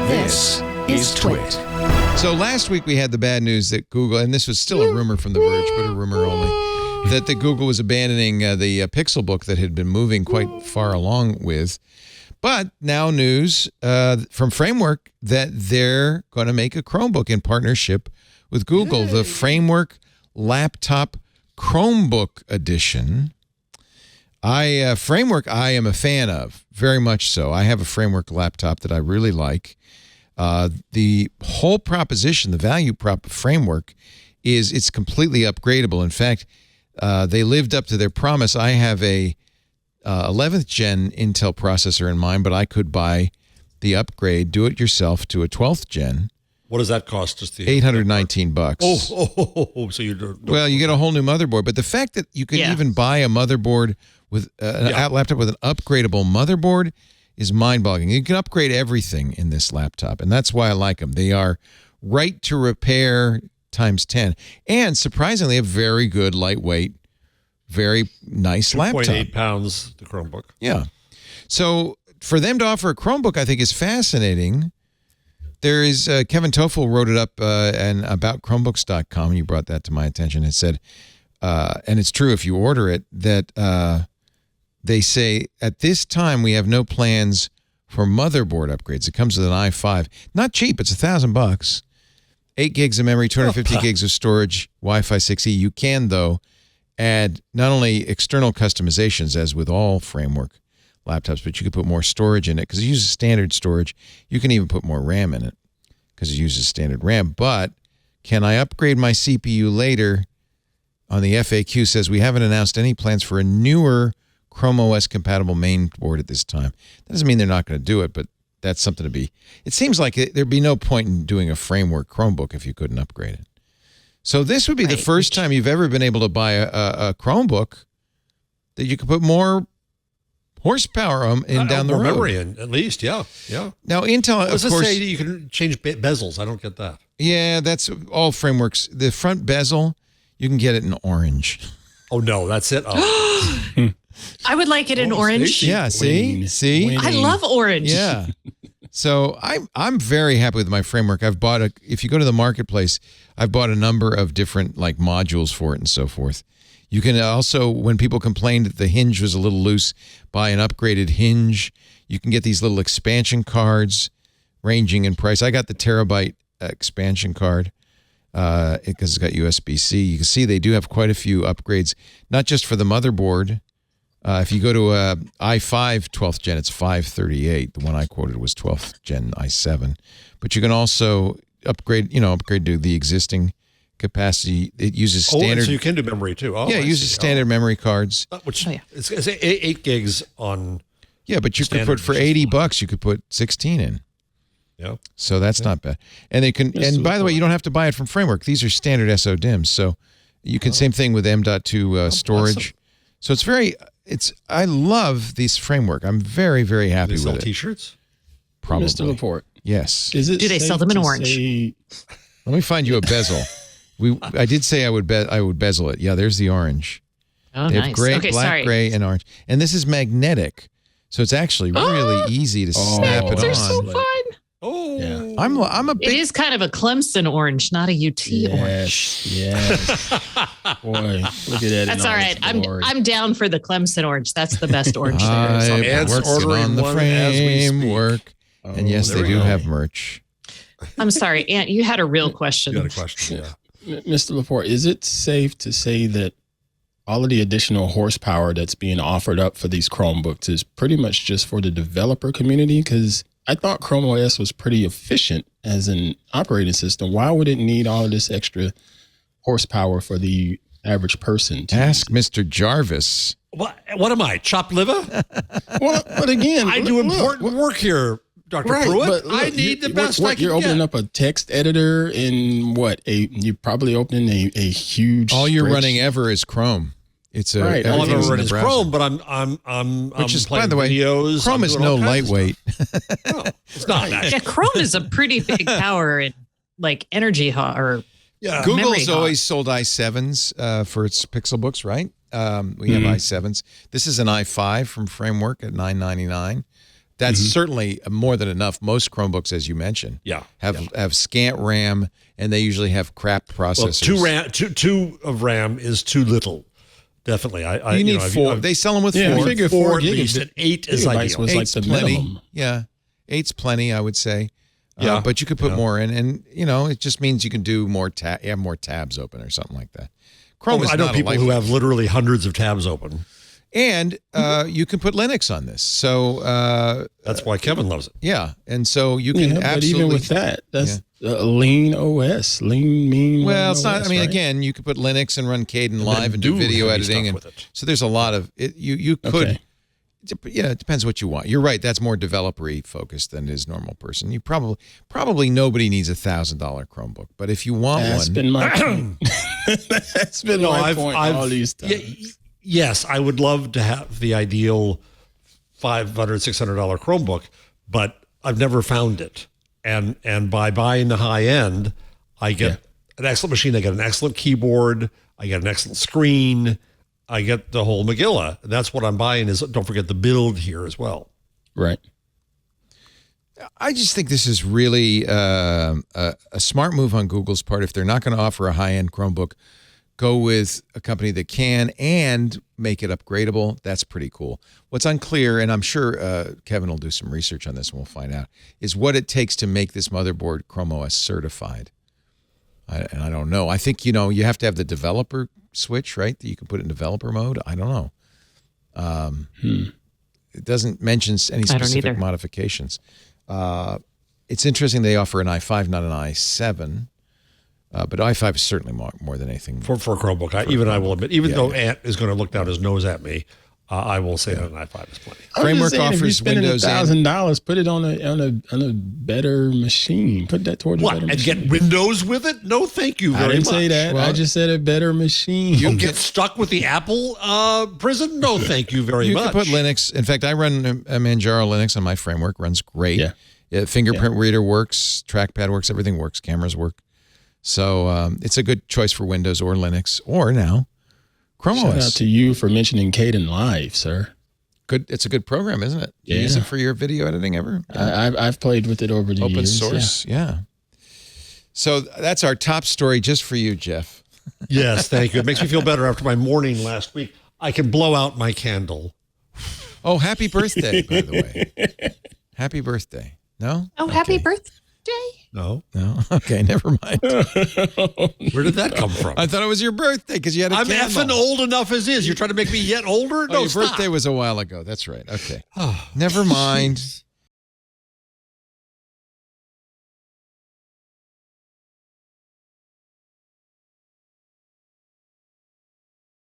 This is TWiT. So last week we had the bad news that Google, and this was still a rumor from The Verge, but a rumor only, that the Google was abandoning the Pixelbook that had been moving quite far along with. But now news from Framework that they're going to make a Chromebook in partnership with Google, the Framework Laptop Chromebook Edition. Framework I am a fan of, very much so. I have a Framework laptop that I really like. The whole proposition, the value prop of Framework is it's completely upgradable. In fact, they lived up to their promise. I have a 11th gen Intel processor in mind, but I could buy the upgrade, do it yourself to a 12th gen. What does that cost? Just the $819. So you well, you get a whole new motherboard, but the fact that you can even buy a motherboard with a laptop with an upgradable motherboard is mind-boggling. You can upgrade everything in this laptop, and that's why I like them. They are right to repair times 10, and surprisingly, a very good, lightweight, very nice laptop. 2.8 pounds, the Chromebook. Yeah. So for them to offer a Chromebook, I think is fascinating. There is, Kevin Toffel wrote it up and about Chromebooks.com, and you brought that to my attention. It said, and it's true if you order it, that they say, at this time, we have no plans for motherboard upgrades. It comes with an i5. Not cheap. It's $1,000. 8 gigs of memory, 250 gigs of storage, Wi-Fi 6E. You can, though, add not only external customizations, as with all Framework laptops, but you could put more storage in it because it uses standard storage. You can even put more RAM in it because it uses standard RAM. But can I upgrade my CPU later? On the FAQ says we haven't announced any plans for a newer Chrome OS compatible main board at this time. That doesn't mean they're not going to do it, but that's something to be. It seems like there'd be no point in doing a Framework Chromebook if you couldn't upgrade it. So this would be the first time you've ever been able to buy a Chromebook that you could put more horsepower in down the road. More memory in, at least, yeah. Now, Intel, of course, say you can change bezels. I don't get that. Yeah, that's all Frameworks. The front bezel, you can get it in orange. Oh, no, that's it? Oh. I would like it in orange. Stacey. Yeah, see? I love orange. Yeah. So I'm very happy with my Framework. I've bought if you go to the marketplace, I've bought a number of different like modules for it and so forth. You can also, when people complained that the hinge was a little loose, buy an upgraded hinge. You can get these little expansion cards ranging in price. I got the terabyte expansion card because it's got USB-C. You can see they do have quite a few upgrades, not just for the motherboard. If you go to a i5 12th gen, it's 538. The one I quoted was 12th gen i7. But you can also upgrade to the existing capacity. It uses standard. So you can do memory too. Oh, yeah, it uses standard memory cards. Which it's 8 gigs on. Yeah, but you could put for $80, you could put 16 in. Yeah. So that's not bad. And they can. And by the way, you don't have to buy it from Framework. These are standard SODIMMs. So you can same thing with M.2 storage. Awesome. So it's very. I love this Framework. I'm very, very happy with it. T-shirts? Probably. Mr. Laporte. Yes. Do they sell them in orange? Let me find you a bezel. I did say I would bezel it. Yeah, there's the orange. Oh, they nice. have gray, black, gray, and orange. And this is magnetic, so it's actually really easy to snap it on. They're so fun. Oh, yeah. I'm a big. It is kind of a Clemson orange, not a UT orange. Yes. Boy, look at that. That's all right. I'm down for the Clemson orange. That's the best orange there is. I'm working on the Framework. And yes, they do have merch. I'm sorry, Ant, you had a real question. You had a question, yeah. Mr. Laporte, is it safe to say that all of the additional horsepower that's being offered up for these Chromebooks is pretty much just for the developer community? Because I thought Chrome OS was pretty efficient as an operating system. Why would it need all of this extra horsepower for the average person? Ask Mr. Jarvis. What am I, chopped liver? Well, but again, I do important work here, Dr. Pruitt. I need the best I can You're opening get. up a text editor in you're probably opening a huge. All you're running ever is Chrome. It's a right. All I've ever everything's in run the is browser. Chrome, but I'm Which is, playing by the way, videos. Chrome is no lightweight. No, it's not. Yeah, Chrome is a pretty big power in like energy or Google's always sold i7s for its Pixelbooks, right? We have i7s. This is an i5 from Framework at $999. That's certainly more than enough. Most Chromebooks, as you mentioned, have scant RAM, and they usually have crap processors. Well, two of RAM is too little. Definitely, you need 4. They sell them with 4. I figure 4 at least, and 8 is ideal. Was like the plenty. minimum. Yeah, 8's plenty, I would say. Yeah, but you could put more in, and it just means you can do more. Have more tabs open or something like that. Chrome is I know not people who have literally hundreds of tabs open. And you can put Linux on this, so that's why Kevin loves it. Yeah, and so you can absolutely. But even with that, that's a lean OS, mean. Well, it's not. OS, I mean, right? again, you could put Linux and run Kden live and do video editing, and so there's a lot of it. You could. Okay. Yeah, it depends what you want. You're right. That's more developer-y focused than is normal person. You probably nobody needs $1,000 Chromebook, but if you want that's one, been my point. That's been my point all these times. Yes, I would love to have the ideal $500, $600 Chromebook, but I've never found it. And by buying the high end, I get an excellent machine. I get an excellent keyboard. I get an excellent screen. I get the whole Megillah. That's what I'm buying. Is don't forget the build here as well. Right. I just think this is really a smart move on Google's part. If they're not going to offer a high-end Chromebook, go with a company that can and make it upgradable. That's pretty cool. What's unclear, and I'm sure Kevin will do some research on this and we'll find out, is what it takes to make this motherboard Chrome OS certified. And I don't know. I think, you have to have the developer switch, right? That you can put it in developer mode. I don't know. It doesn't mention any specific modifications. It's interesting they offer an i5, not an i7. But i5 is certainly more than anything. For a Chromebook. I will admit, even though Ant is going to look down his nose at me, I will say that an i5 is plenty. Framework offers Windows $1,000. Put it on a better machine. Put that towards a better machine. And get Windows with it? No, thank you very much. I didn't say that. I just said a better machine. You get stuck with the Apple prison? No, thank you very much. You can put Linux. In fact, I run a Manjaro Linux on my framework. Runs great. Yeah. Fingerprint reader works. Trackpad works. Everything works. Cameras work. So it's a good choice for Windows or Linux or now Chrome OS. Shout out to you for mentioning Kden Live, sir. Good. It's a good program, isn't it? Yeah. You use it for your video editing ever? I've played with it over the Open years. source, yeah. So that's our top story just for you, Jeff. Yes, thank you. It makes me feel better after my morning last week. I can blow out my candle. Oh, happy birthday, by the way. Happy birthday. No? Oh, happy birthday. No. Okay, never mind. Where did that come from? I thought it was your birthday because you had a I'm candle. effing old enough as is. You're trying to make me yet older? No, your birthday was a while ago. That's right. Okay. Never mind.